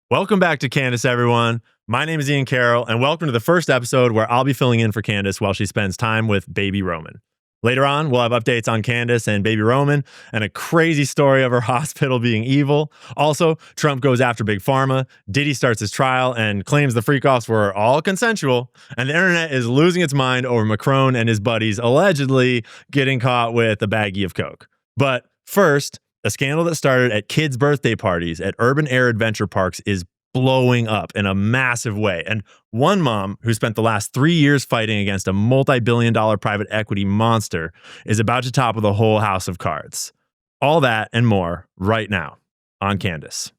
Welcome back to Candace, everyone. My name is Ian Carroll, and welcome to the first episode where I'll be filling in for Candace while she spends time with baby Roman. Later on, we'll have updates on Candace and baby Roman and a crazy story of her hospital being evil. Also, Trump goes after Big Pharma, Diddy starts his trial and claims the freak-offs were all consensual, and the internet is losing its mind over Macron and his buddies allegedly getting caught with a baggie of coke. But first, a scandal that started at kids' birthday parties at urban air adventure parks is blowing up in a massive way. And one mom who spent the last 3 years fighting against a multi-billion-dollar private equity monster is about to topple the whole house of cards. All that and more right now on Candace.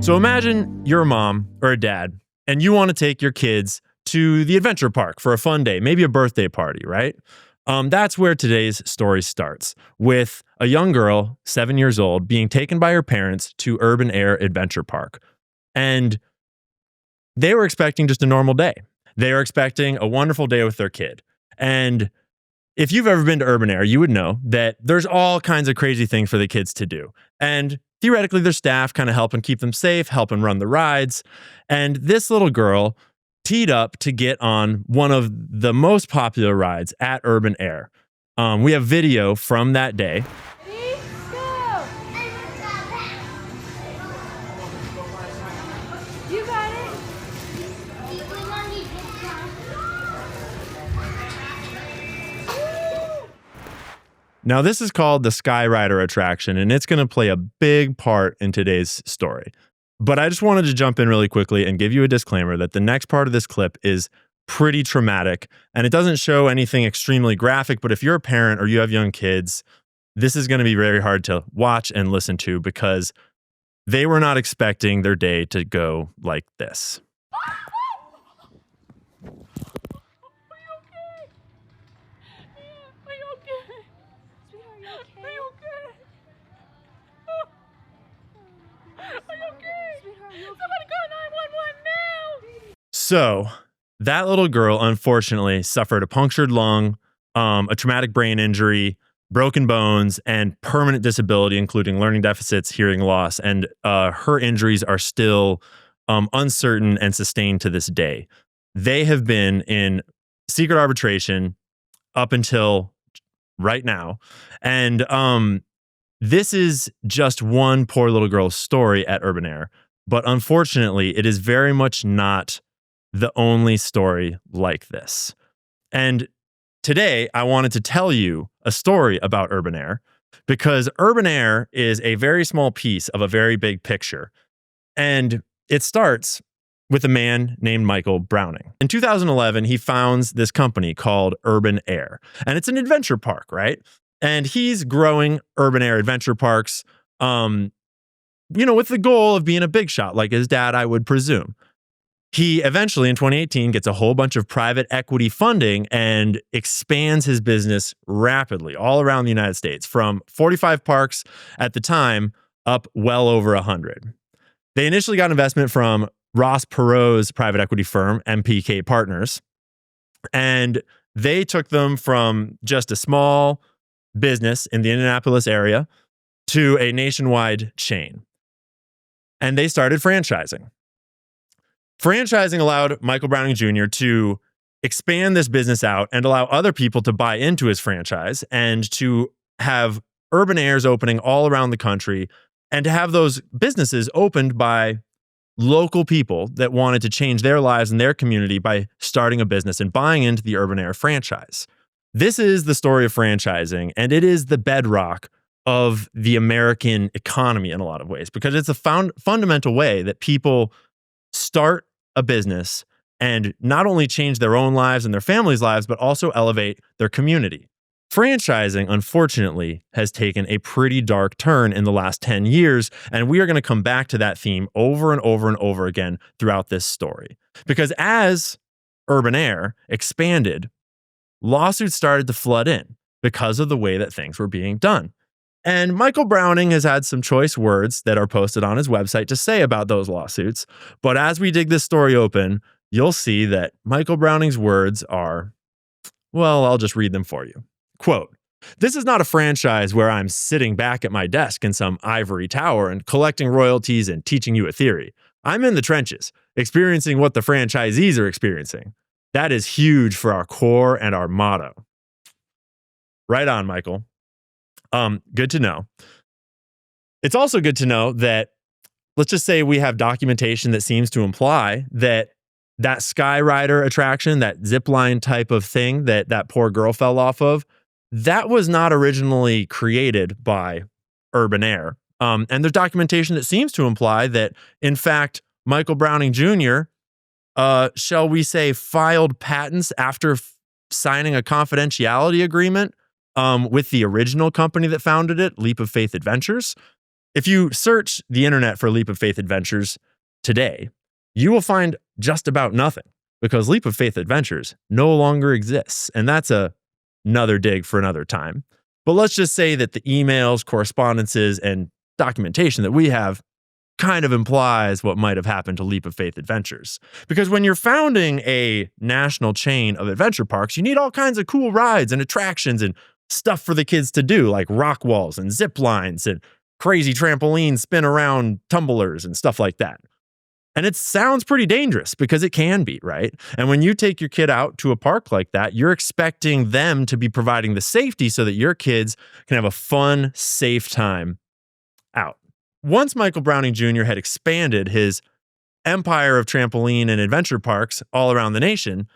So imagine you're a mom or a dad, and you want to take your kids to the adventure park for a fun day, maybe a birthday party, right? That's where today's story starts, with a young girl, 7 years old, being taken by her parents to Urban Air Adventure Park. And they were expecting just a normal day. They were expecting a wonderful day with their kid. And if you've ever been to Urban Air, you would know that there's all kinds of crazy things for the kids to do. And theoretically, their staff kind of helping keep them safe, helping run the rides. And this little girl teed up to get on one of the most popular rides at Urban Air. We have video from that day. You got it. Now, this is called the Skyrider attraction, and it's going to play a big part in today's story. But I just wanted to jump in really quickly and give you a disclaimer that the next part of this clip is pretty traumatic, and it doesn't show anything extremely graphic, but if you're a parent or you have young kids, this is going to be very hard to watch and listen to because they were not expecting their day to go like this. So that little girl, unfortunately, suffered a punctured lung, a traumatic brain injury, broken bones, and permanent disability, including learning deficits, hearing loss. And her injuries are still uncertain and sustained to this day. They have been in secret arbitration up until right now. And this is just one poor little girl's story at Urban Air. But unfortunately, it is very much not the only story like this. And today, I wanted to tell you a story about Urban Air because Urban Air is a very small piece of a very big picture. And it starts with a man named Michael Browning. In 2011, he founds this company called Urban Air, and it's an adventure park, right? And he's growing Urban Air adventure parks, with the goal of being a big shot, like his dad, I would presume. He eventually, in 2018, gets a whole bunch of private equity funding and expands his business rapidly all around the United States, from 45 parks at the time up well over 100. They initially got investment from Ross Perot's private equity firm, MPK Partners, and they took them from just a small business in the Indianapolis area to a nationwide chain. And they started franchising. Franchising allowed Michael Browning Jr. to expand this business out and allow other people to buy into his franchise and to have Urban Airs opening all around the country and to have those businesses opened by local people that wanted to change their lives and their community by starting a business and buying into the Urban Air franchise. This is the story of franchising, and it is the bedrock of the American economy in a lot of ways because it's a fundamental way that people start a business and not only change their own lives and their families' lives, but also elevate their community. Franchising, unfortunately, has taken a pretty dark turn in the last 10 years, and we are going to come back to that theme over and over and over again throughout this story. Because as Urban Air expanded, lawsuits started to flood in because of the way that things were being done. And Michael Browning has had some choice words that are posted on his website to say about those lawsuits. But as we dig this story open, you'll see that Michael Browning's words are, well, I'll just read them for you. Quote, "This is not a franchise where I'm sitting back at my desk in some ivory tower and collecting royalties and teaching you a theory. I'm in the trenches, experiencing what the franchisees are experiencing. That is huge for our core and our motto." Right on, Michael. Good to know. It's also good to know that, let's just say we have documentation that seems to imply that that Skyrider attraction, that zip line type of thing that poor girl fell off of, that was not originally created by Urban Air. And there's documentation that seems to imply that, in fact, Michael Browning Jr., shall we say, filed patents after signing a confidentiality agreement with the original company that founded it, Leap of Faith Adventures. If you search the internet for Leap of Faith Adventures today, you will find just about nothing because Leap of Faith Adventures no longer exists. And that's another dig for another time. But let's just say that the emails, correspondences, and documentation that we have kind of implies what might have happened to Leap of Faith Adventures. Because when you're founding a national chain of adventure parks, you need all kinds of cool rides and attractions and stuff for the kids to do, like rock walls and zip lines and crazy trampoline spin around tumblers and stuff like that. And it sounds pretty dangerous because it can be, right? And when you take your kid out to a park like that, you're expecting them to be providing the safety so that your kids can have a fun, safe time out. Once Michael Browning Jr. had expanded his empire of trampoline and adventure parks all around the nation,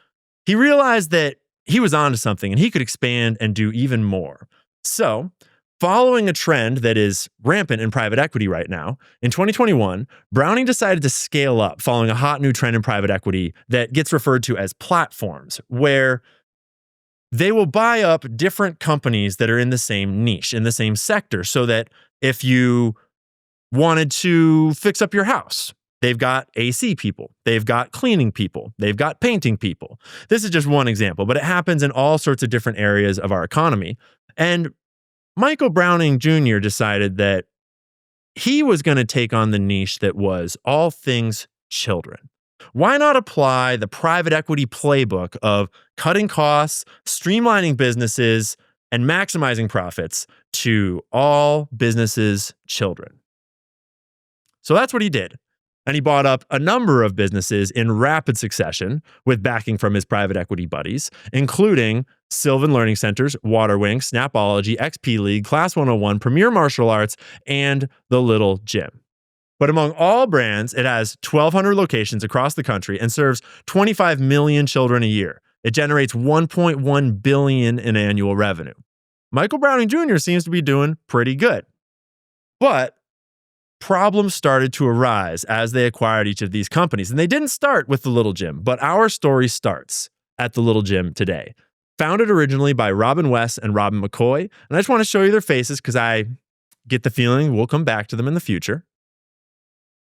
he realized that he was onto something and he could expand and do even more. So, following a trend that is rampant in private equity right now, in 2021, Browning decided to scale up following a hot new trend in private equity that gets referred to as platforms, where they will buy up different companies that are in the same niche, in the same sector, so that if you wanted to fix up your house, they've got AC people, they've got cleaning people, they've got painting people. This is just one example, but it happens in all sorts of different areas of our economy. And Michael Browning Jr. decided that he was going to take on the niche that was all things children. Why not apply the private equity playbook of cutting costs, streamlining businesses, and maximizing profits to all businesses' children? So that's what he did. And he bought up a number of businesses in rapid succession with backing from his private equity buddies, including Sylvan Learning Centers, Waterwing, Snapology, XP League, Class 101, Premier Martial Arts, and The Little Gym. But among all brands, it has 1,200 locations across the country and serves 25 million children a year. It generates $1.1 billion in annual revenue. Michael Browning Jr. seems to be doing pretty good. But problems started to arise as they acquired each of these companies. And they didn't start with The Little Gym, but our story starts at The Little Gym today. Founded originally by Robin West and Robin McCoy. And I just want to show you their faces because I get the feeling we'll come back to them in the future.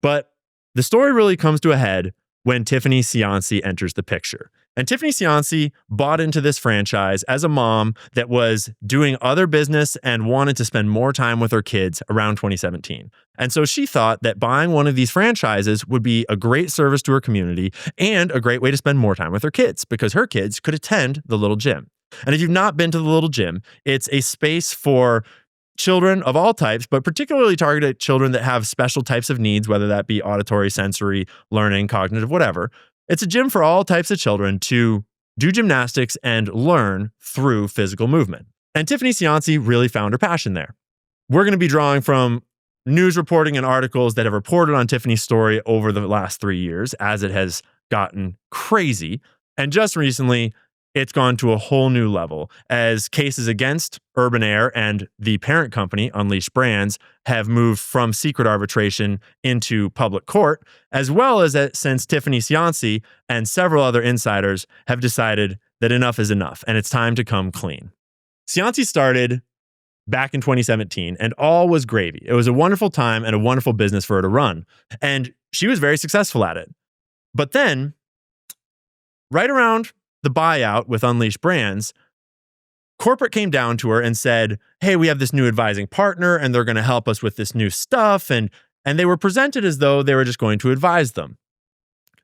But the story really comes to a head when Tiffany Cianci enters the picture. And Tiffany Cianci bought into this franchise as a mom that was doing other business and wanted to spend more time with her kids around 2017. And so she thought that buying one of these franchises would be a great service to her community and a great way to spend more time with her kids because her kids could attend The Little Gym. And if you've not been to The Little Gym, it's a space for children of all types, but particularly targeted at children that have special types of needs, whether that be auditory, sensory, learning, cognitive, whatever. It's a gym for all types of children to do gymnastics and learn through physical movement. And Tiffany Cianci really found her passion there. We're going to be drawing from news reporting and articles that have reported on Tiffany's story over the last 3 years as it has gotten crazy. And just recently, it's gone to a whole new level as cases against Urban Air and the parent company, Unleashed Brands, have moved from secret arbitration into public court, as well as since Tiffany Cianci and several other insiders have decided that enough is enough and it's time to come clean. Cianci started back in 2017 and all was gravy. It was a wonderful time and a wonderful business for her to run. And she was very successful at it. But then, right around the buyout with Unleashed Brands, corporate came down to her and said, hey, we have this new advising partner and they're going to help us with this new stuff. And they were presented as though they were just going to advise them.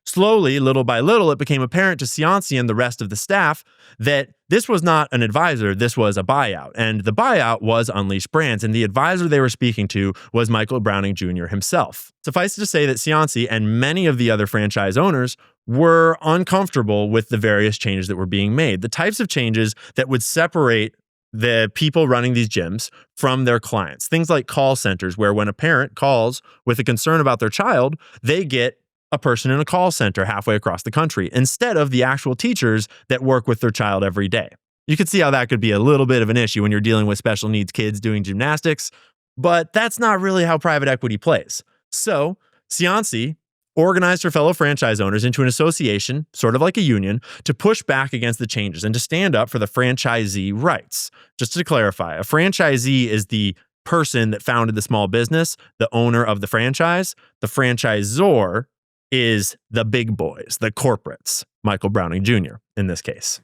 Slowly, little by little, it became apparent to Cianci and the rest of the staff that this was not an advisor, this was a buyout. And the buyout was Unleashed Brands, and the advisor they were speaking to was Michael Browning Jr. himself. Suffice it to say that Cianci and many of the other franchise owners were uncomfortable with the various changes that were being made, the types of changes that would separate the people running these gyms from their clients. Things like call centers, where when a parent calls with a concern about their child, they get a person in a call center halfway across the country instead of the actual teachers that work with their child every day. You can see how that could be a little bit of an issue when you're dealing with special needs kids doing gymnastics, but that's not really how private equity plays. So Cianci organized her fellow franchise owners into an association, sort of like a union, to push back against the changes and to stand up for the franchisee rights. Just to clarify, a franchisee is the person that founded the small business, the owner of the franchise. The franchisor is the big boys, the corporates, Michael Browning Jr. in this case.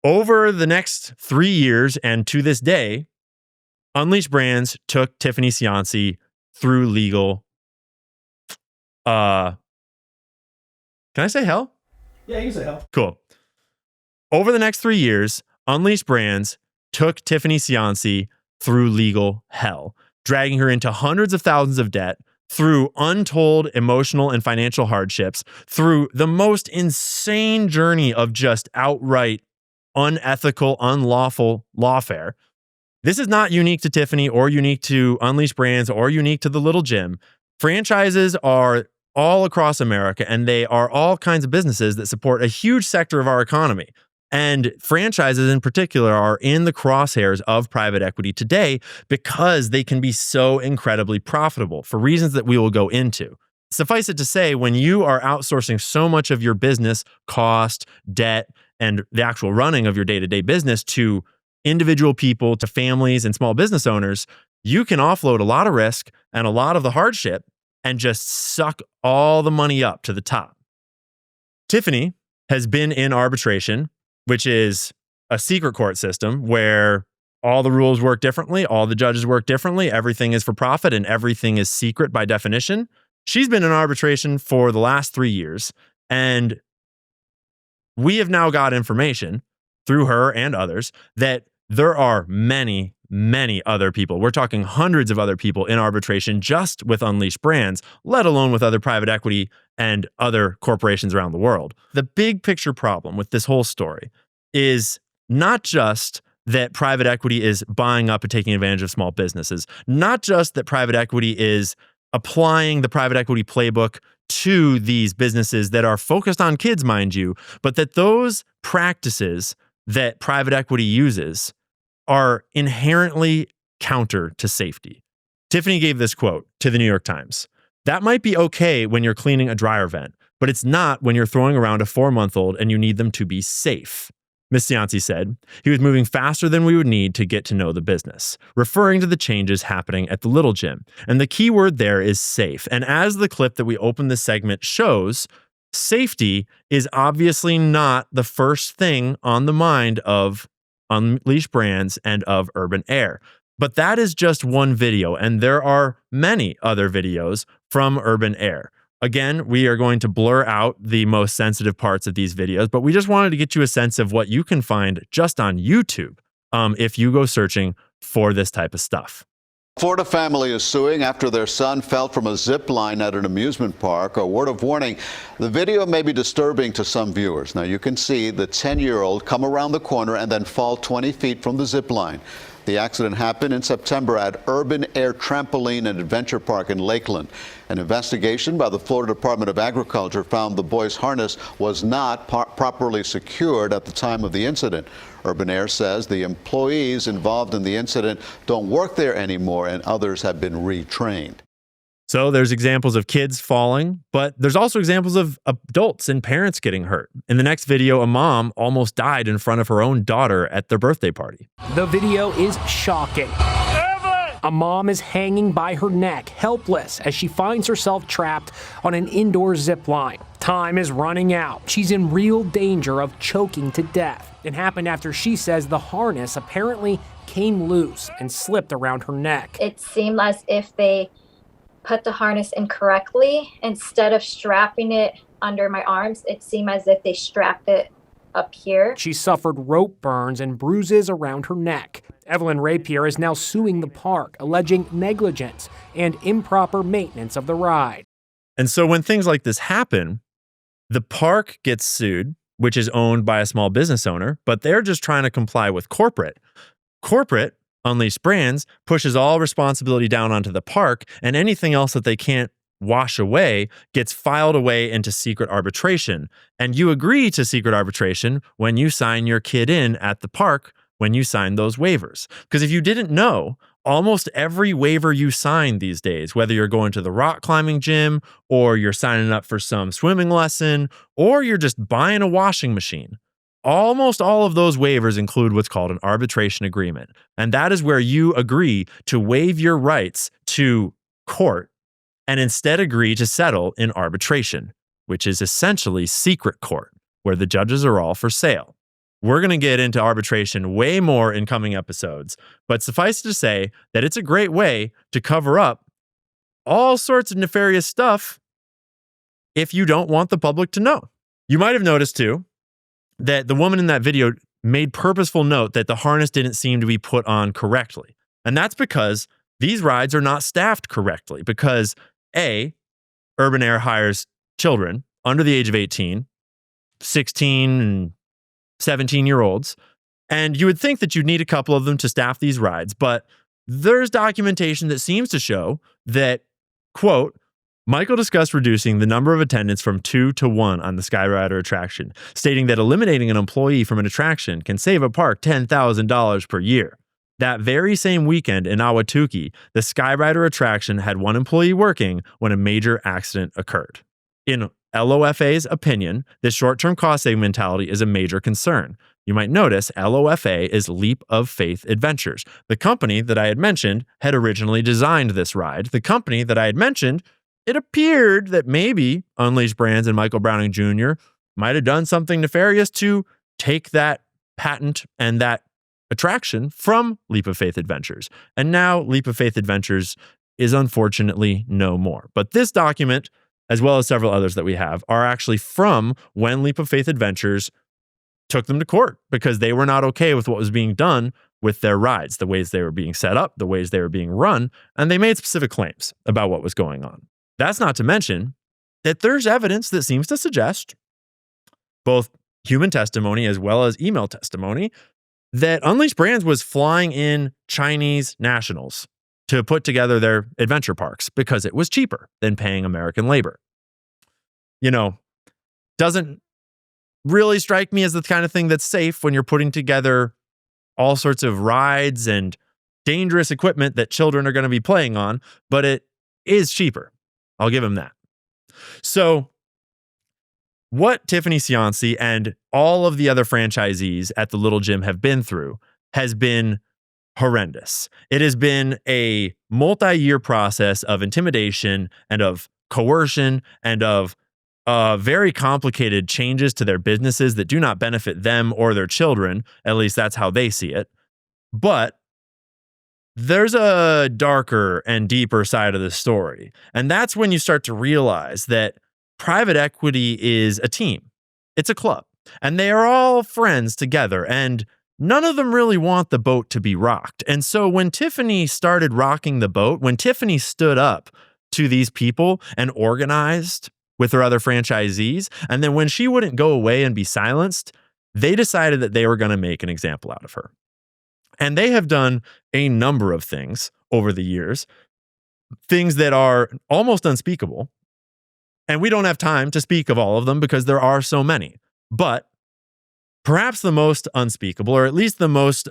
Over the next 3 years and to this day, Unleashed Brands took Tiffany Cianci through legal. Can I say hell? Yeah, you can say hell. Cool. Over the next 3 years, Unleashed Brands took Tiffany Cianci through legal hell, dragging her into hundreds of thousands of debt, through untold emotional and financial hardships, through the most insane journey of just outright unethical, unlawful lawfare. This is not unique to Tiffany or unique to Unleashed Brands or unique to the Little Gym. Franchises are all across America, and they are all kinds of businesses that support a huge sector of our economy. And franchises in particular are in the crosshairs of private equity today because they can be so incredibly profitable for reasons that we will go into. Suffice it to say, when you are outsourcing so much of your business cost, debt, and the actual running of your day-to-day business to individual people, to families and small business owners, you can offload a lot of risk and a lot of the hardship and just suck all the money up to the top. Tiffany has been in arbitration, which is a secret court system where all the rules work differently, all the judges work differently, everything is for profit, and everything is secret by definition. She's been in arbitration for the last 3 years, and we have now got information through her and others that there are many, many other people. We're talking hundreds of other people in arbitration just with Unleashed Brands, let alone with other private equity and other corporations around the world. The big picture problem with this whole story is not just that private equity is buying up and taking advantage of small businesses, not just that private equity is applying the private equity playbook to these businesses that are focused on kids, mind you, but that those practices that private equity uses are inherently counter to safety. Tiffany gave this quote to the New York Times. "That might be okay when you're cleaning a dryer vent, but it's not when you're throwing around a 4-month-old and you need them to be safe." Ms. Cianci said, "He was moving faster than we would need to get to know the business," referring to the changes happening at the Little Gym. And the key word there is safe. And as the clip that we opened this segment shows, safety is obviously not the first thing on the mind of Unleashed Brands and of Urban Air. But that is just one video, and there are many other videos from Urban Air. Again, we are going to blur out the most sensitive parts of these videos, but we just wanted to get you a sense of what you can find just on YouTube if you go searching for this type of stuff. Florida family is suing after their son fell from a zip line at an amusement park. A word of warning, the video may be disturbing to some viewers. Now you can see the 10-year-old come around the corner and then fall 20 feet from the zip line. The accident happened in September at Urban Air Trampoline and Adventure Park in Lakeland. An investigation by the Florida Department of Agriculture found the boy's harness was not properly secured at the time of the incident. Urban Air says the employees involved in the incident don't work there anymore and others have been retrained. So there's examples of kids falling, but there's also examples of adults and parents getting hurt. In the next video, a mom almost died in front of her own daughter at their birthday party. The video is shocking. Evan! A mom is hanging by her neck, helpless, as she finds herself trapped on an indoor zip line. Time is running out. She's in real danger of choking to death. It happened after she says the harness apparently came loose and slipped around her neck. It seemed as if they put the harness incorrectly. Instead of strapping it under my arms, it seemed as if they strapped it up here. She suffered rope burns and bruises around her neck. Evelyn Rapier is now suing the park, alleging negligence and improper maintenance of the ride. And so when things like this happen, the park gets sued, which is owned by a small business owner, but they're just trying to comply with corporate. Corporate, Unleashed Brands, pushes all responsibility down onto the park, and anything else that they can't wash away gets filed away into secret arbitration. And you agree to secret arbitration when you sign your kid in at the park, when you sign those waivers. Because if you didn't know, almost every waiver you sign these days, whether you're going to the rock climbing gym or you're signing up for some swimming lesson or you're just buying a washing machine, almost all of those waivers include what's called an arbitration agreement. And that is where you agree to waive your rights to court and instead agree to settle in arbitration, which is essentially secret court, where the judges are all for sale. We're going to get into arbitration way more in coming episodes, but suffice to say that it's a great way to cover up all sorts of nefarious stuff if you don't want the public to know. You might have noticed too that the woman in that video made purposeful note that the harness didn't seem to be put on correctly. And that's because these rides are not staffed correctly because A, Urban Air hires children under the age of 18, 16 and 17-year-olds, and you would think that you'd need a couple of them to staff these rides, but there's documentation that seems to show that, quote, Michael discussed reducing the number of attendants from 2 to 1 on the Skyrider attraction, stating that eliminating an employee from an attraction can save a park $10,000 per year. That very same weekend in Ahwatukee, the Skyrider attraction had one employee working when a major accident occurred. In LOFA's opinion, this short-term cost-saving mentality is a major concern. You might notice LOFA is Leap of Faith Adventures. The company that I had mentioned had originally designed this ride. The company that I had mentioned, it appeared that maybe Unleashed Brands and Michael Browning Jr. might have done something nefarious to take that patent and that attraction from Leap of Faith Adventures. And now Leap of Faith Adventures is unfortunately no more. But this document, as well as several others that we have, are actually from when Leap of Faith Adventures took them to court because they were not okay with what was being done with their rides, the ways they were being set up, the ways they were being run, and they made specific claims about what was going on. That's not to mention that there's evidence that seems to suggest, both human testimony as well as email testimony, that Unleashed Brands was flying in Chinese nationals to put together their adventure parks because it was cheaper than paying American labor. You know, doesn't really strike me as the kind of thing that's safe when you're putting together all sorts of rides and dangerous equipment that children are going to be playing on, but it is cheaper. I'll give him that. So what Tiffany Cianci and all of the other franchisees at the Little Gym have been through has been horrendous. It has been a multi-year process of intimidation and of coercion and of very complicated changes to their businesses that do not benefit them or their children. At least that's how they see it. But there's a darker and deeper side of the story. And that's when you start to realize that private equity is a team. It's a club. And they are all friends together. And none of them really want the boat to be rocked. And so when Tiffany started rocking the boat, when Tiffany stood up to these people and organized with her other franchisees, and then when she wouldn't go away and be silenced, they decided that they were going to make an example out of her. And they have done a number of things over the years, things that are almost unspeakable. And we don't have time to speak of all of them because there are so many. But perhaps the most unspeakable, or at least the most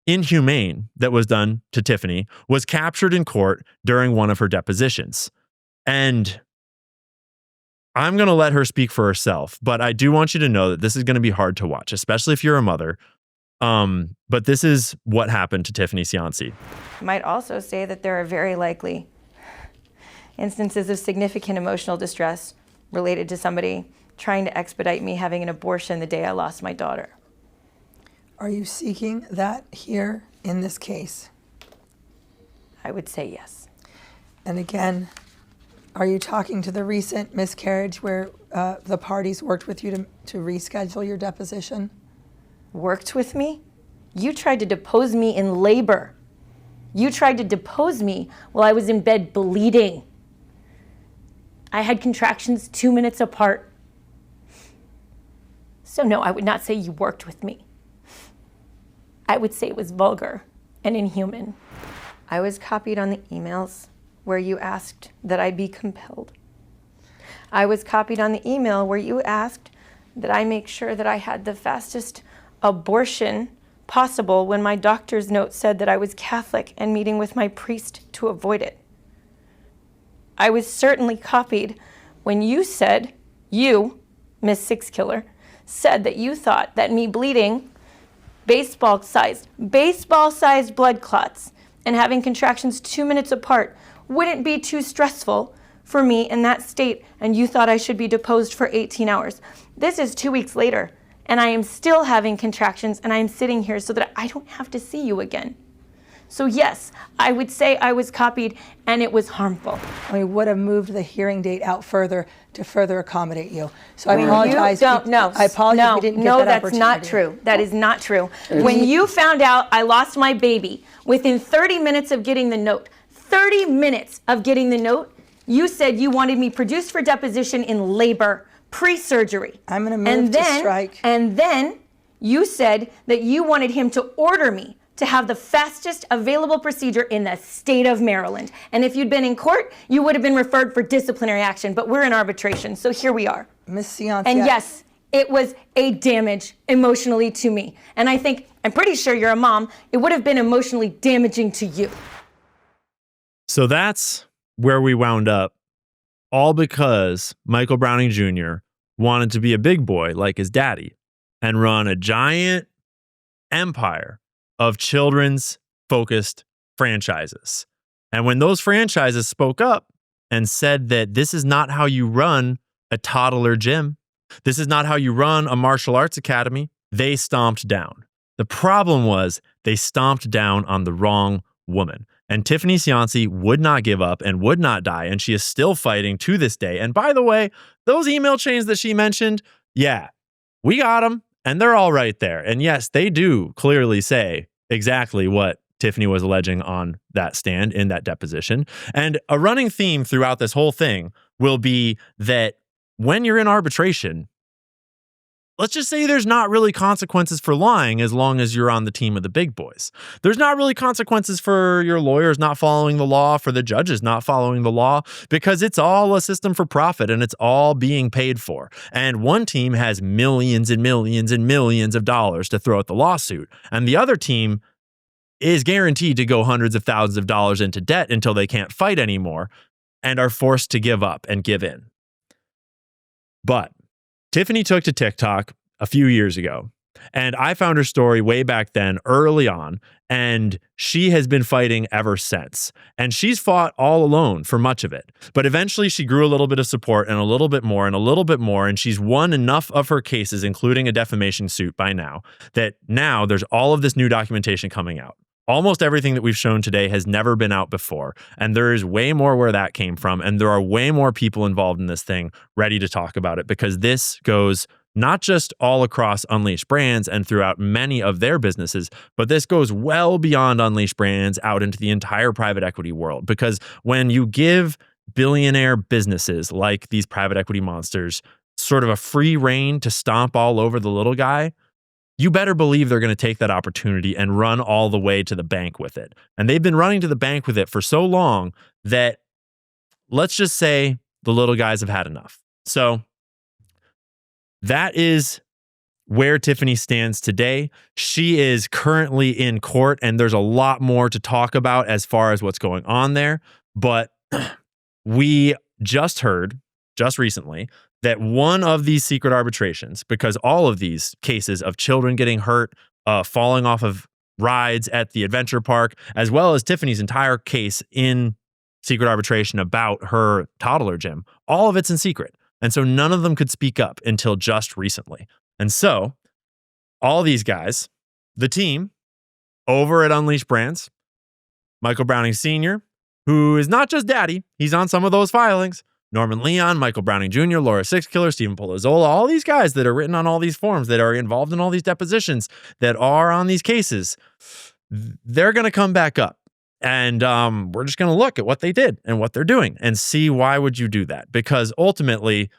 inhumane that was done to Tiffany, was captured in court during one of her depositions. And I'm going to let her speak for herself, but I do want you to know that this is going to be hard to watch, especially if you're a mother. But this is what happened to Tiffany Cianci. I might also say that there are very likely instances of significant emotional distress related to somebody trying to expedite me having an abortion the day I lost my daughter. Are you seeking that here in this case? I would say yes. And again, are you talking to the recent miscarriage where the parties worked with you to reschedule your deposition? Worked with me? You tried to depose me in labor. You tried to depose me while I was in bed bleeding. I had contractions 2 minutes apart. So no, I would not say you worked with me. I would say it was vulgar and inhuman. I was copied on the emails where you asked that I be compelled. I was copied on the email where you asked that I make sure that I had the fastest abortion possible when my doctor's note said that I was Catholic and meeting with my priest to avoid it. I was certainly copied when you said, you, Miss Six Killer, said that you thought that me bleeding baseball-sized blood clots and having contractions 2 minutes apart wouldn't be too stressful for me in that state, and you thought I should be deposed for 18 hours. This is 2 weeks later, and I am still having contractions, and I am sitting here so that I don't have to see you again. So yes, I would say I was copied, and it was harmful. We would have moved the hearing date out further to further accommodate you. So I apologize. I apologize we didn't get no, that that's not opportunity. true. That is not true. When you found out I lost my baby, within 30 minutes of getting the note, 30 minutes of getting the note, you said you wanted me produced for deposition in labor, pre-surgery. I'm going to move to strike. And then you said that you wanted him to order me to have the fastest available procedure in the state of Maryland. And if you'd been in court, you would have been referred for disciplinary action, but we're in arbitration, so here we are. Ms. Cianci. And yes, it was a damage emotionally to me. And I'm pretty sure you're a mom, it would have been emotionally damaging to you. So that's where we wound up, all because Michael Browning Jr. wanted to be a big boy like his daddy and run a giant empire of children's focused franchises. And when those franchises spoke up and said that this is not how you run a toddler gym, this is not how you run a martial arts academy, they stomped down. The problem was they stomped down on the wrong woman. And Tiffany Cianci would not give up and would not die. And she is still fighting to this day. And by the way, those email chains that she mentioned, yeah, we got them. And they're all right there. And yes, they do clearly say exactly what Tiffany was alleging on that stand in that deposition. And a running theme throughout this whole thing will be that when you're in arbitration, let's just say there's not really consequences for lying as long as you're on the team of the big boys. There's not really consequences for your lawyers not following the law, for the judges not following the law, because it's all a system for profit and it's all being paid for. And one team has millions and millions and millions of dollars to throw at the lawsuit, and the other team is guaranteed to go hundreds of thousands of dollars into debt until they can't fight anymore and are forced to give up and give in. But Tiffany took to TikTok a few years ago, and I found her story way back then, early on, and she has been fighting ever since. And she's fought all alone for much of it. But eventually she grew a little bit of support and a little bit more and a little bit more, and she's won enough of her cases, including a defamation suit by now, that now there's all of this new documentation coming out. Almost everything that we've shown today has never been out before, and there is way more where that came from, and there are way more people involved in this thing ready to talk about it, because this goes not just all across Unleashed Brands and throughout many of their businesses, but this goes well beyond Unleashed Brands out into the entire private equity world. Because when you give billionaire businesses like these private equity monsters sort of a free rein to stomp all over the little guy, you better believe they're going to take that opportunity and run all the way to the bank with it. And they've been running to the bank with it for so long that, let's just say, the little guys have had enough. So that is where Tiffany stands today. She is currently in court, and there's a lot more to talk about as far as what's going on there. But we just heard, just recently, that one of these secret arbitrations, because all of these cases of children getting hurt, falling off of rides at the adventure park, as well as Tiffany's entire case in secret arbitration about her toddler gym. All of it's in secret. And so none of them could speak up until just recently. And so all these guys, the team over at Unleashed Brands, Michael Browning Sr., who is not just daddy, he's on some of those filings, Norman Leon, Michael Browning Jr., Laura Sixkiller, Stephen Polizzola, all these guys that are written on all these forms, that are involved in all these depositions, that are on these cases, they're going to come back up. And we're just going to look at what they did and what they're doing and see, why would you do that? Because ultimately,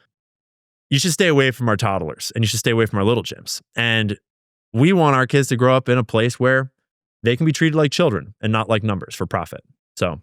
you should stay away from our toddlers and you should stay away from our little gyms. And we want our kids to grow up in a place where they can be treated like children and not like numbers for profit. So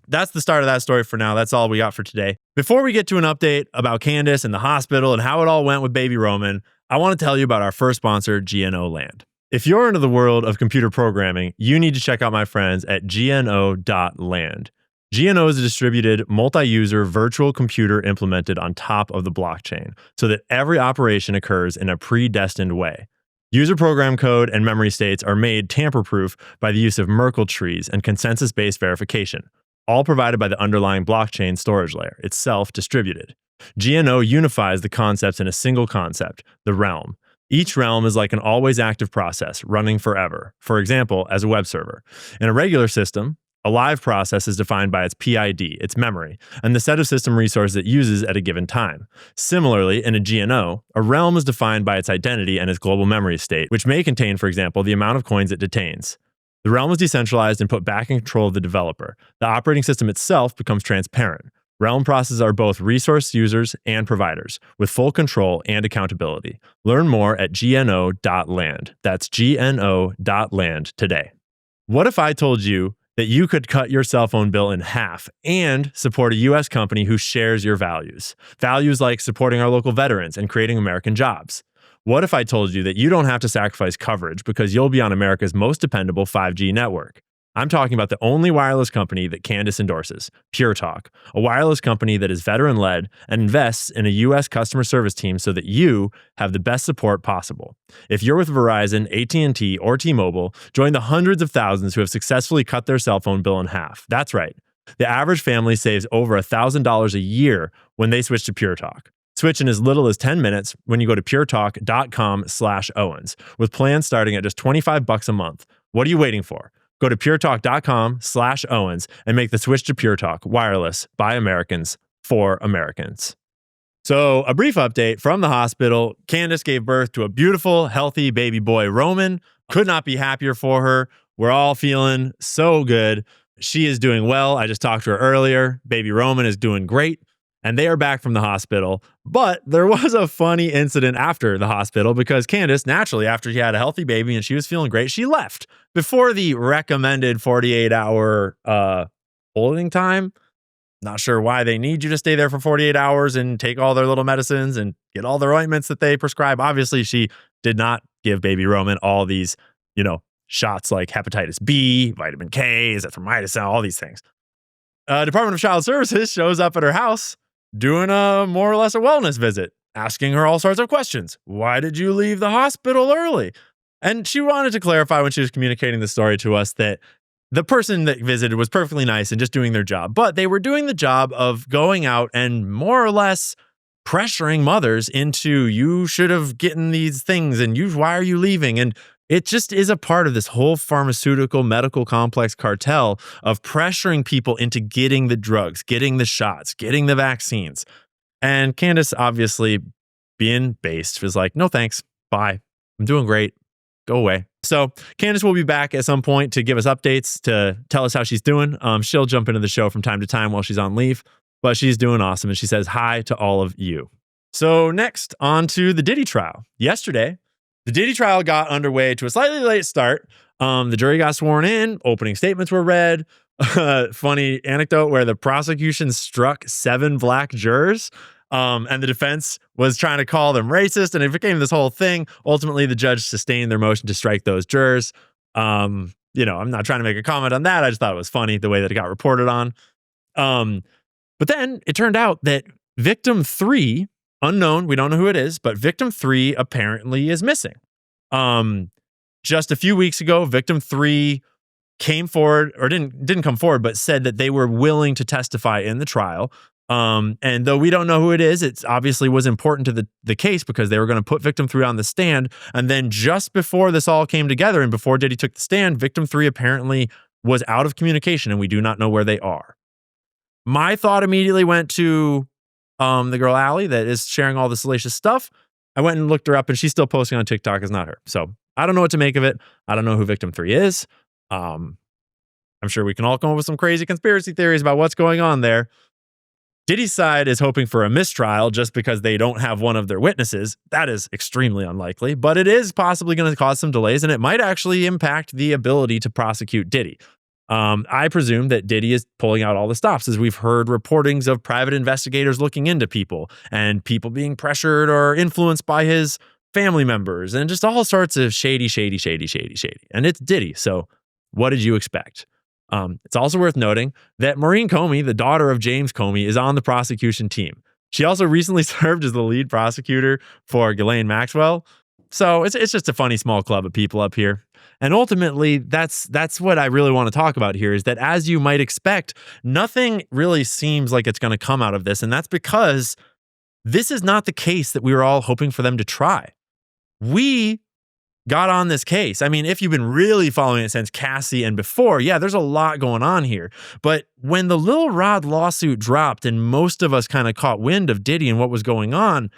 that's the start of that story for now. That's all we got for today. Before we get to an update about Candace and the hospital and how it all went with baby Roman, I want to tell you about our first sponsor, GNO.LAND. If you're into the world of computer programming, you need to check out my friends at GNO.LAND. GNO is a distributed, multi-user virtual computer implemented on top of the blockchain so that every operation occurs in a predestined way. User program code and memory states are made tamper-proof by the use of Merkle trees and consensus-based verification, all provided by the underlying blockchain storage layer, itself distributed. GNO unifies the concepts in a single concept, the realm. Each realm is like an always active process running forever, for example, as a web server. In a regular system, a live process is defined by its PID, its memory, and the set of system resources it uses at a given time. Similarly, in a GNO, a realm is defined by its identity and its global memory state, which may contain, for example, the amount of coins it detains. The realm is decentralized and put back in control of the developer. The operating system itself becomes transparent. Realm processes are both resource users and providers, with full control and accountability. Learn more at GNO.LAND. That's GNO.LAND today. What if I told you that you could cut your cell phone bill in half and support a U.S. company who shares your values? Values like supporting our local veterans and creating American jobs. What if I told you that you don't have to sacrifice coverage because you'll be on America's most dependable 5G network? I'm talking about the only wireless company that Candace endorses, Pure Talk, a wireless company that is veteran-led and invests in a U.S. customer service team so that you have the best support possible. If you're with Verizon, AT&T, or T-Mobile, join the hundreds of thousands who have successfully cut their cell phone bill in half. That's right. The average family saves over $1,000 a year when they switch to Pure Talk. Switch in as little as 10 minutes when you go to puretalk.com/Owens, with plans starting at just $25 a month. What are you waiting for? Go to puretalk.com/Owens and make the switch to Pure Talk, wireless by Americans for Americans. So, a brief update from the hospital. Candace gave birth to a beautiful, healthy baby boy, Roman. Could not be happier for her. We're all feeling so good. She is doing well. I just talked to her earlier. Baby Roman is doing great. And they are back from the hospital. But there was a funny incident after the hospital because Candace, naturally, after she had a healthy baby and she was feeling great, she left before the recommended 48-hour holding time. Not sure why they need you to stay there for 48 hours and take all their little medicines and get all their ointments that they prescribe. Obviously, she did not give baby Roman all these, shots like hepatitis B, vitamin K, azithromycin, all these things. Department of Child Services shows up at her house doing a more or less a wellness visit, asking her all sorts of questions. Why did you leave the hospital early? And she wanted to clarify when she was communicating the story to us that the person that visited was perfectly nice and just doing their job, but they were doing the job of going out and more or less pressuring mothers into, you should have gotten these things and why are you leaving? And it just is a part of this whole pharmaceutical medical complex cartel of pressuring people into getting the drugs, getting the shots, getting the vaccines. And Candace, obviously being based, was like, no thanks, bye, I'm doing great, go away. So Candace will be back at some point to give us updates, to tell us how she's doing. She'll jump into the show from time to time while she's on leave, but she's doing awesome. And she says hi to all of you. So next, on to the Diddy trial. Yesterday, the Diddy trial got underway to a slightly late start. The jury got sworn in, opening statements were read. Funny anecdote where the prosecution struck 7 black jurors, and the defense was trying to call them racist, and it became this whole thing. Ultimately, the judge sustained their motion to strike those jurors. I'm not trying to make a comment on that. I just thought it was funny the way that it got reported on. But then it turned out that victim 3, unknown, we don't know who it is, but victim 3 apparently is missing. just a few weeks ago, victim 3 came forward, or didn't come forward, but said that they were willing to testify in the trial. And though we don't know who it is, it obviously was important to the case because they were going to put victim 3 on the stand. And then just before this all came together and before Diddy took the stand, victim 3 apparently was out of communication and we do not know where they are. My thought immediately went to the girl Allie that is sharing all the salacious stuff. I went and looked her up and she's still posting on TikTok as not her. So I don't know what to make of it. I don't know who victim 3 is. I'm sure we can all come up with some crazy conspiracy theories about what's going on there. Diddy's side is hoping for a mistrial just because they don't have one of their witnesses. That is extremely unlikely, but it is possibly going to cause some delays and it might actually impact the ability to prosecute Diddy. I presume that Diddy is pulling out all the stops, as we've heard reportings of private investigators looking into people and people being pressured or influenced by his family members and just all sorts of shady. And it's Diddy, so what did you expect? It's also worth noting that Maureen Comey, the daughter of James Comey, is on the prosecution team. She also recently served as the lead prosecutor for Ghislaine Maxwell. So it's just a funny small club of people up here. And ultimately, that's what I really want to talk about here, is that as you might expect, nothing really seems like it's going to come out of this. And that's because this is not the case that we were all hoping for them to try. We got on this case. I mean, if you've been really following it since Cassie and before, yeah, there's a lot going on here. But when the Lil Rod lawsuit dropped and most of us kind of caught wind of Diddy and what was going on,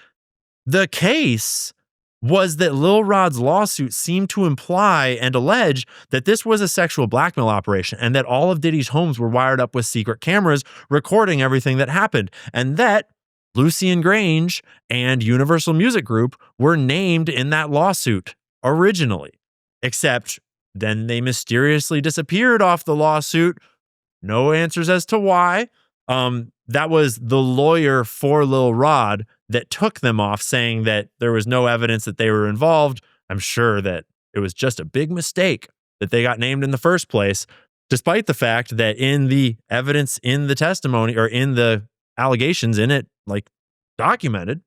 the case was that Lil Rod's lawsuit seemed to imply and allege that this was a sexual blackmail operation and that all of Diddy's homes were wired up with secret cameras recording everything that happened, and that Lucian Grange and Universal Music Group were named in that lawsuit originally, except then they mysteriously disappeared off the lawsuit. No answers as to why. That was the lawyer for Lil Rod that took them off, saying that there was no evidence that they were involved. I'm sure that it was just a big mistake that they got named in the first place, despite the fact that in the evidence, in the testimony, or in the allegations in it, like documented,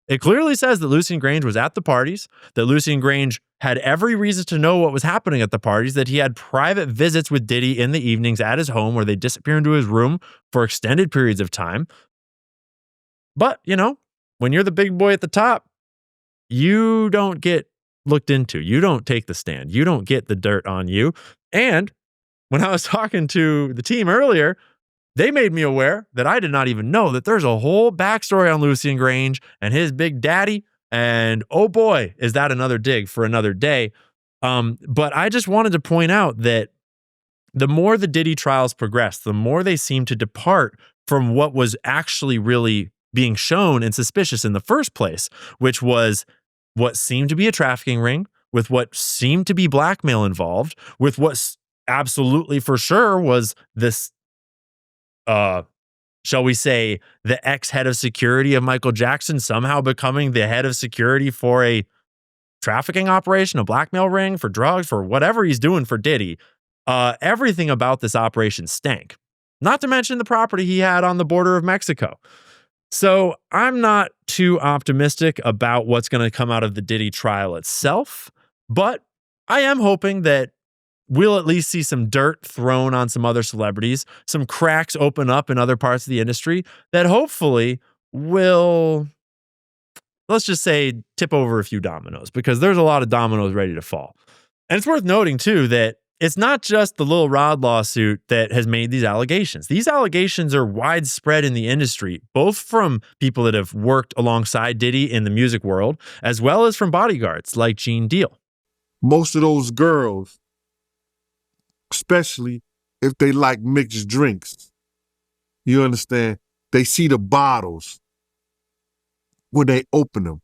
it clearly says that Lucian Grange was at the parties, that Lucian Grange had every reason to know what was happening at the parties, that he had private visits with Diddy in the evenings at his home where they disappear into his room for extended periods of time. But, you know, when you're the big boy at the top, you don't get looked into. You don't take the stand. You don't get the dirt on you. And when I was talking to the team earlier, they made me aware that I did not even know that there's a whole backstory on Lucian Grange and his big daddy. And oh boy, is that another dig for another day. But I just wanted to point out that the more the Diddy trials progressed, the more they seemed to depart from what was actually really being shown and suspicious in the first place, which was what seemed to be a trafficking ring, with what seemed to be blackmail involved, with what absolutely for sure was this, shall we say, the ex-head of security of Michael Jackson somehow becoming the head of security for a trafficking operation, a blackmail ring, for drugs, for whatever he's doing for Diddy. Everything about this operation stank. Not to mention the property he had on the border of Mexico. So I'm not too optimistic about what's going to come out of the Diddy trial itself, but I am hoping that we'll at least see some dirt thrown on some other celebrities, some cracks open up in other parts of the industry that hopefully will, let's just say, tip over a few dominoes, because there's a lot of dominoes ready to fall. And it's worth noting, too, that it's not just the Lil Rod lawsuit that has made these allegations. These allegations are widespread in the industry, both from people that have worked alongside Diddy in the music world, as well as from bodyguards like Gene Deal. Most of those girls, especially if they like mixed drinks, you understand, they see the bottles when they open them,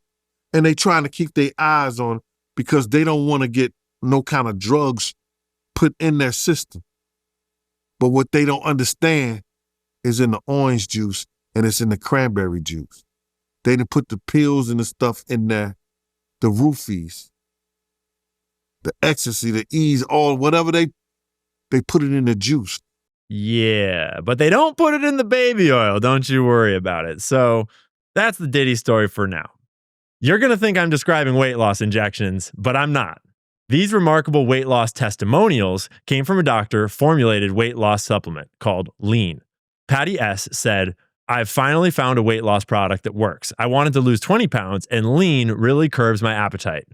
and they trying to keep their eyes on, because they don't want to get no kind of drugs put in their system. But what they don't understand is in the orange juice and it's in the cranberry juice. They done put the pills and the stuff in there, the roofies, the ecstasy, the ease, all whatever they put it in the juice. Yeah, but they don't put it in the baby oil. Don't you worry about it. So that's the Diddy story for now. You're going to think I'm describing weight loss injections, but I'm not. These remarkable weight loss testimonials came from a doctor formulated weight loss supplement called Lean. Patty S. said, I've finally found a weight loss product that works. I wanted to lose 20 pounds and Lean really curbs my appetite.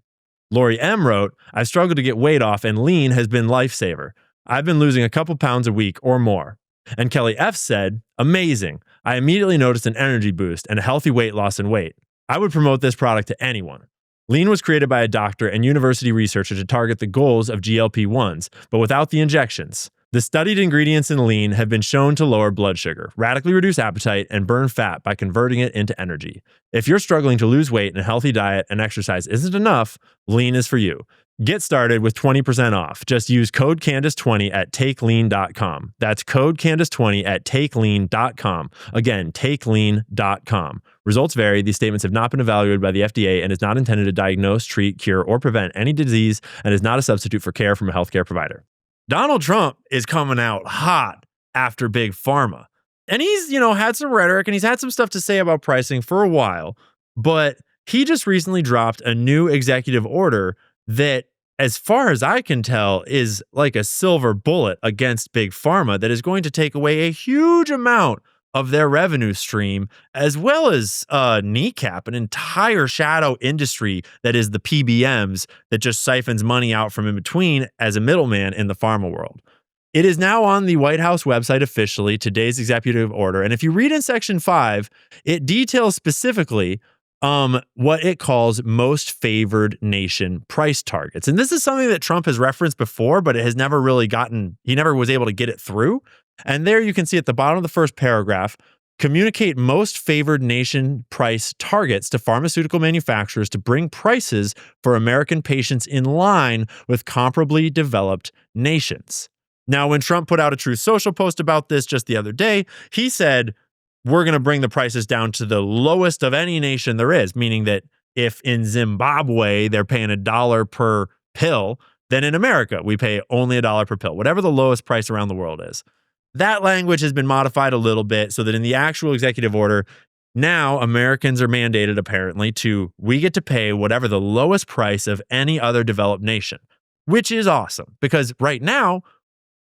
Lori M. wrote, I've struggled to get weight off and Lean has been lifesaver. I've been losing a couple pounds a week or more. And Kelly F. said, amazing. I immediately noticed an energy boost and a healthy weight loss and weight. I would promote this product to anyone. Lean was created by a doctor and university researcher to target the goals of GLP-1s, but without the injections. The studied ingredients in Lean have been shown to lower blood sugar, radically reduce appetite, and burn fat by converting it into energy. If you're struggling to lose weight and a healthy diet and exercise isn't enough, Lean is for you. Get started with 20% off. Just use code Candace20 at takelean.com. That's code Candace20 at takelean.com. Again, takelean.com. Results vary. These statements have not been evaluated by the FDA and is not intended to diagnose, treat, cure, or prevent any disease and is not a substitute for care from a healthcare provider. Donald Trump is coming out hot after Big Pharma. And he's, had some rhetoric and he's had some stuff to say about pricing for a while, but he just recently dropped a new executive order that, as far as I can tell, is like a silver bullet against Big Pharma that is going to take away a huge amount of their revenue stream, as well as kneecap an entire shadow industry that is the PBMs that just siphons money out from in between as a middleman in the pharma world. It is now on the White House website officially, today's executive order. And if you read in Section 5, it details specifically what it calls most favored nation price targets. And this is something that Trump has referenced before, but it has never really he never was able to get it through. And there you can see at the bottom of the first paragraph, communicate most favored nation price targets to pharmaceutical manufacturers to bring prices for American patients in line with comparably developed nations. Now, when Trump put out a Truth Social post about this just the other day, he said, we're going to bring the prices down to the lowest of any nation there is, meaning that if in Zimbabwe they're paying $1 per pill, then in America we pay only $1 per pill, whatever the lowest price around the world is. That language has been modified a little bit so that in the actual executive order, now Americans are mandated apparently we get to pay whatever the lowest price of any other developed nation, which is awesome because right now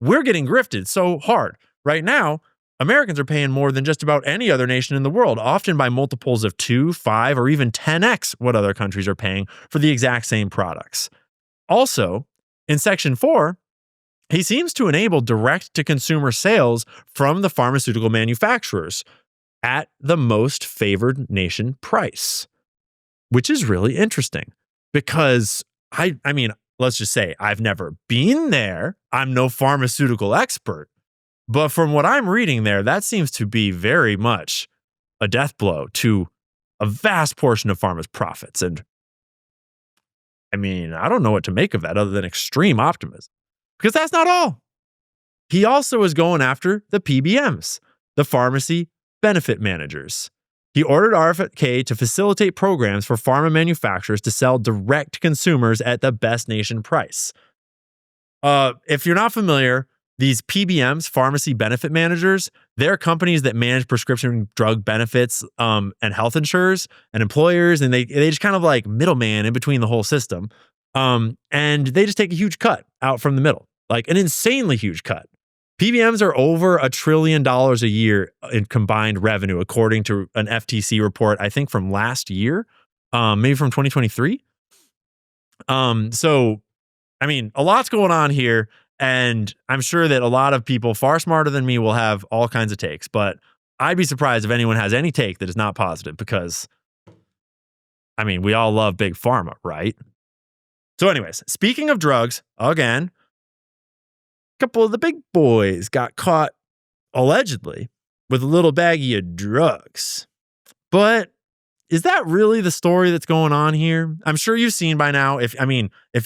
we're getting grifted so hard. Right now, Americans are paying more than just about any other nation in the world, often by multiples of 2, 5, or even 10x what other countries are paying for the exact same products. Also, in Section 4, he seems to enable direct-to-consumer sales from the pharmaceutical manufacturers at the most favored nation price, which is really interesting because, I mean, let's just say I've never been there. I'm no pharmaceutical expert. But from what I'm reading there, that seems to be very much a death blow to a vast portion of pharma's profits. And I mean, I don't know what to make of that other than extreme optimism, because that's not all. He also is going after the PBMs, the pharmacy benefit managers. He ordered RFK to facilitate programs for pharma manufacturers to sell direct to consumers at the best nation price. If you're not familiar, these PBMs, pharmacy benefit managers, they're companies that manage prescription drug benefits and health insurers and employers, and they just kind of like middleman in between the whole system. And they just take a huge cut out from the middle, like an insanely huge cut. PBMs are over $1 trillion a year in combined revenue, according to an FTC report, I think from last year, maybe from 2023. So, I mean, a lot's going on here. And I'm sure that a lot of people far smarter than me will have all kinds of takes, but I'd be surprised if anyone has any take that is not positive because, I mean, we all love Big Pharma, right? So anyways, speaking of drugs, again, a couple of the big boys got caught allegedly with a little baggie of drugs. But is that really the story that's going on here? I'm sure you've seen by now. If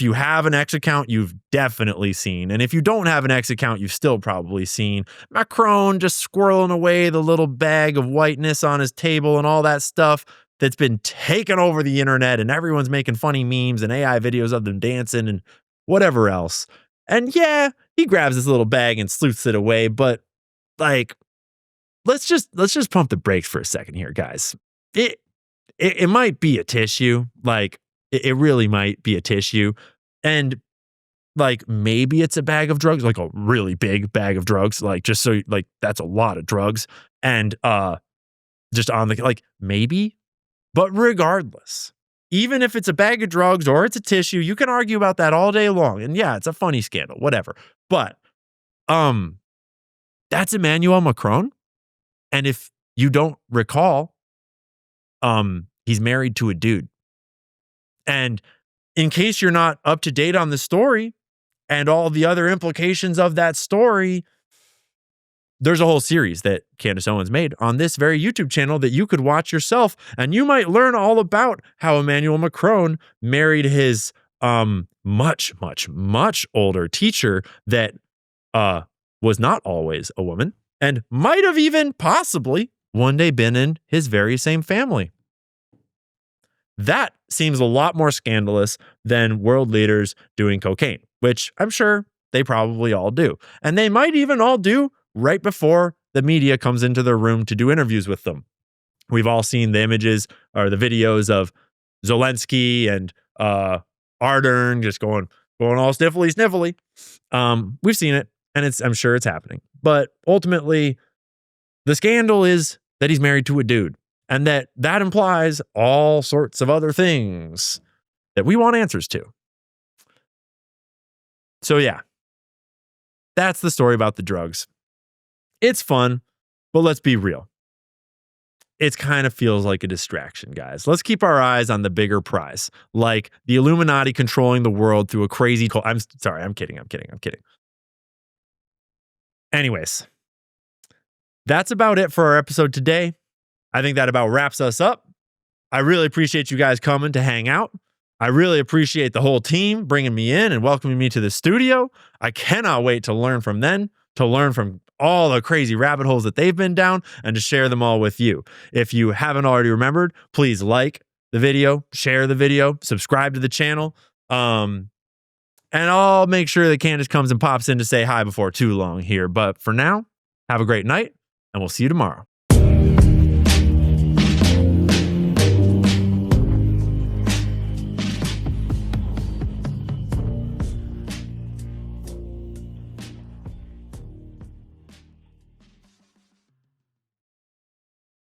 you have an X account, you've definitely seen. And if you don't have an X account, you've still probably seen Macron just squirreling away the little bag of whiteness on his table and all that stuff that's been taken over the internet, and everyone's making funny memes and AI videos of them dancing and whatever else. And yeah, he grabs this little bag and sleuths it away, but like, let's just pump the brakes for a second here, guys. It might be a tissue. Like, it really might be a tissue. And like maybe it's a bag of drugs, like a really big bag of drugs, like just so like that's a lot of drugs. And just on the like maybe, but regardless, even if it's a bag of drugs or it's a tissue, you can argue about that all day long. And yeah, it's a funny scandal, whatever. But that's Emmanuel Macron. And if you don't recall, he's married to a dude. And in case you're not up to date on the story and all the other implications of that story, there's a whole series that Candace Owens made on this very YouTube channel that you could watch yourself, and you might learn all about how Emmanuel Macron married his much, much, much older teacher that was not always a woman and might have even possibly one day been in his very same family. That seems a lot more scandalous than world leaders doing cocaine, which I'm sure they probably all do. And they might even all do right before the media comes into their room to do interviews with them. We've all seen the images or the videos of Zelensky and Ardern just going all sniffly. We've seen it, and I'm sure it's happening. But ultimately, the scandal is that he's married to a dude. And that implies all sorts of other things that we want answers to. So yeah, that's the story about the drugs. It's fun, but let's be real. It kind of feels like a distraction, guys. Let's keep our eyes on the bigger prize, like the Illuminati controlling the world through a crazy cult. I'm sorry, I'm kidding. Anyways, that's about it for our episode today. I think that about wraps us up. I really appreciate you guys coming to hang out. I really appreciate the whole team bringing me in and welcoming me to the studio. I cannot wait to learn from them, to learn from all the crazy rabbit holes that they've been down and to share them all with you. If you haven't already remembered, please like the video, share the video, subscribe to the channel. And I'll make sure that Candace comes and pops in to say hi before too long here. But for now, have a great night and we'll see you tomorrow.